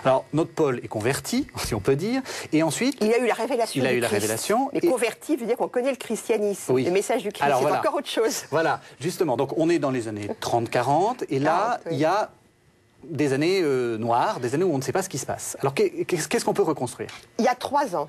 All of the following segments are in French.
Alors, notre Paul est converti, si on peut dire, et ensuite... Il a eu la révélation. Il a eu la révélation. Mais converti veut dire qu'on connaît le christianisme, oui. le message du Christ, c'est encore autre chose. Voilà, justement, donc on est dans les années 30-40, et là, il y a des années noires, des années où on ne sait pas ce qui se passe. Alors, qu'est-ce qu'on peut reconstruire? Il y a 3 ans.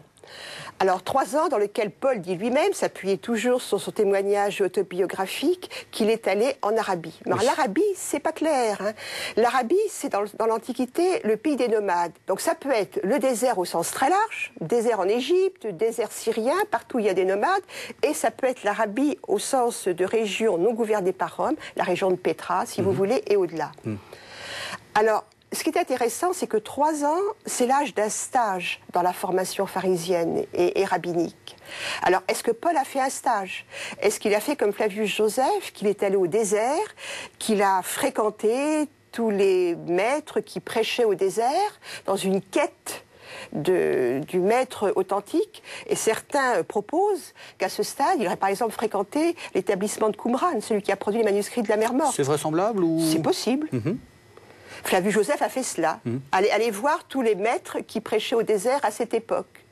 Alors 3 ans dans lesquels Paul dit lui-même, s'appuyait toujours sur son témoignage autobiographique, qu'il est allé en Arabie. Alors l'Arabie, c'est pas clair. Hein. L'Arabie, c'est dans l'Antiquité le pays des nomades. Donc ça peut être le désert au sens très large, désert en Égypte, désert syrien, partout il y a des nomades, et ça peut être l'Arabie au sens de région non gouvernée par Rome, la région de Pétra, si vous voulez, et au-delà. Alors, ce qui est intéressant, c'est que 3 ans, c'est l'âge d'un stage dans la formation pharisienne et rabbinique. Alors, est-ce que Paul a fait un stage? Est-ce qu'il a fait comme Flavius Joseph, qu'il est allé au désert, qu'il a fréquenté tous les maîtres qui prêchaient au désert, dans une quête du maître authentique, et certains proposent qu'à ce stade, il aurait par exemple fréquenté l'établissement de Qumran, celui qui a produit les manuscrits de la Mer Morte. C'est vraisemblable ou... C'est possible. Flavius Joseph a fait cela. Allez voir tous les maîtres qui prêchaient au désert à cette époque.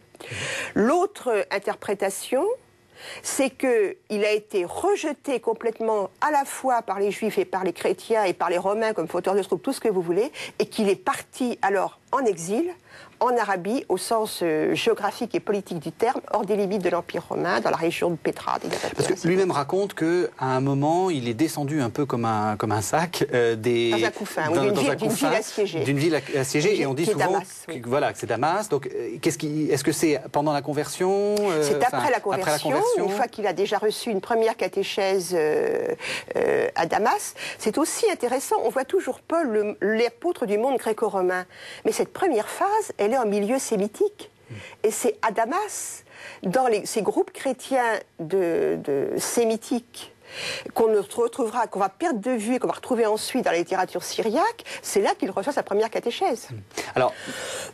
L'autre interprétation, c'est qu'il a été rejeté complètement à la fois par les Juifs et par les chrétiens et par les Romains comme fauteur de troubles, tout ce que vous voulez, et qu'il est parti alors en exil, en Arabie, au sens géographique et politique du terme, hors des limites de l'Empire romain, dans la région de Pétra. Parce que lui-même raconte qu'à un moment, il est descendu un peu comme un sac dans un couffin, d'une ville assiégée. D'une ville assiégée, et on dit souvent Damas, oui. Voilà, que c'est Damas. Donc, est-ce que c'est pendant la conversion C'est après la conversion, une fois qu'il a déjà reçu une première catéchèse à Damas. C'est aussi intéressant, on voit toujours Paul, l'apôtre du monde gréco-romain. Mais cette première phase, elle est en milieu sémitique. Et c'est à Damas, dans ces groupes chrétiens sémitiques, qu'on retrouvera, qu'on va perdre de vue et qu'on va retrouver ensuite dans la littérature syriaque, c'est là qu'il reçoit sa première catéchèse. Alors,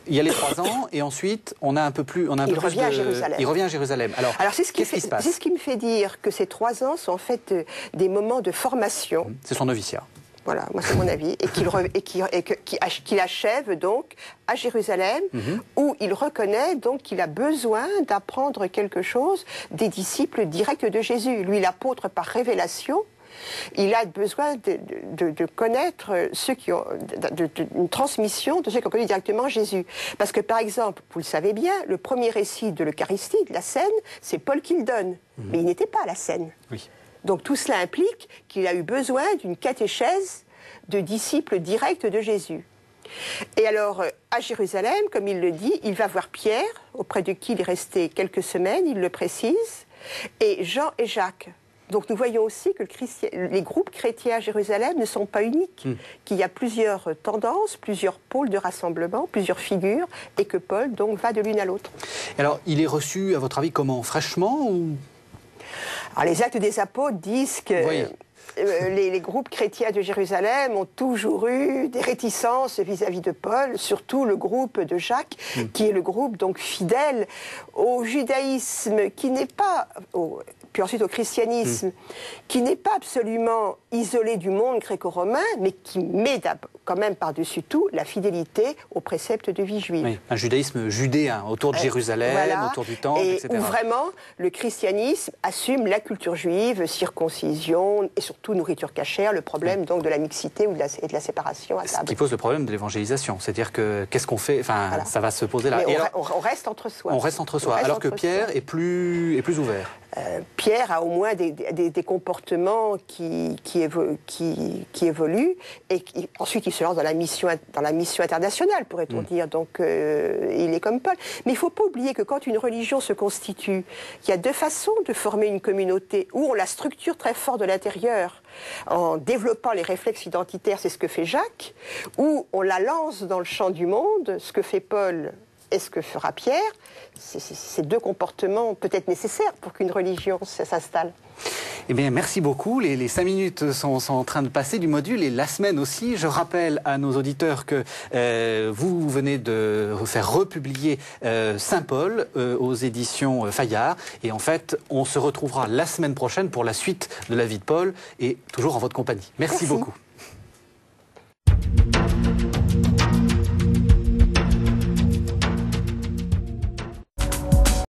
il y a les 3 ans, et ensuite, on a un peu plus... Il revient à Jérusalem. Il revient à Jérusalem. Alors qu'est-ce qui se passe? C'est ce qui me fait dire que ces 3 ans sont en fait des moments de formation. C'est son noviciat. Voilà, moi c'est mon avis, et qu'il achève donc à Jérusalem, où il reconnaît donc qu'il a besoin d'apprendre quelque chose des disciples directs de Jésus. Lui, l'apôtre par révélation, il a besoin de connaître ceux qui ont une transmission de ceux qui ont connu directement Jésus. Parce que par exemple, vous le savez bien, le premier récit de l'Eucharistie, de la scène, c'est Paul qui le donne, mais il n'était pas à la scène. Oui. Donc tout cela implique qu'il a eu besoin d'une catéchèse de disciples directs de Jésus. Et alors, à Jérusalem, comme il le dit, il va voir Pierre, auprès de qui il est resté quelques semaines, il le précise, et Jean et Jacques. Donc nous voyons aussi que les groupes chrétiens à Jérusalem ne sont pas uniques, qu'il y a plusieurs tendances, plusieurs pôles de rassemblement, plusieurs figures, et que Paul donc va de l'une à l'autre. Alors, il est reçu, à votre avis, comment? Fraîchement ou... Alors, les Actes des Apôtres disent que les groupes chrétiens de Jérusalem ont toujours eu des réticences vis-à-vis de Paul, surtout le groupe de Jacques, qui est le groupe donc fidèle au judaïsme, qui n'est pas... puis ensuite au christianisme, qui n'est pas absolument isolé du monde gréco-romain, mais qui met quand même par-dessus tout la fidélité aux préceptes de vie juive. Oui, un judaïsme judéen, autour de Jérusalem, autour du temple, etc. Où vraiment le christianisme assume la culture juive, circoncision, et surtout nourriture cachère, le problème donc de la mixité ou de la séparation à table. Ce qui pose le problème de l'évangélisation, c'est-à-dire que qu'est-ce qu'on fait, enfin, ça va se poser là. Mais on reste entre soi. On reste entre soi, alors que Pierre est plus ouvert. Pierre a au moins des comportements qui évoluent, et ensuite il se lance dans la mission internationale, pourrait-on dire. Donc il est comme Paul. Mais il ne faut pas oublier que quand une religion se constitue, il y a 2 façons de former une communauté, où on la structure très fort de l'intérieur, en développant les réflexes identitaires, c'est ce que fait Jacques, ou on la lance dans le champ du monde, ce que fait Paul et ce que fera Pierre. C'est 2 comportements peut-être nécessaires pour qu'une religion s'installe. Eh bien, merci beaucoup. Les 5 minutes sont en train de passer du module, et la semaine aussi. Je rappelle à nos auditeurs que vous venez de faire republier Saint Paul aux éditions Fayard. Et en fait, on se retrouvera la semaine prochaine pour la suite de la vie de Paul, et toujours en votre compagnie. Merci beaucoup.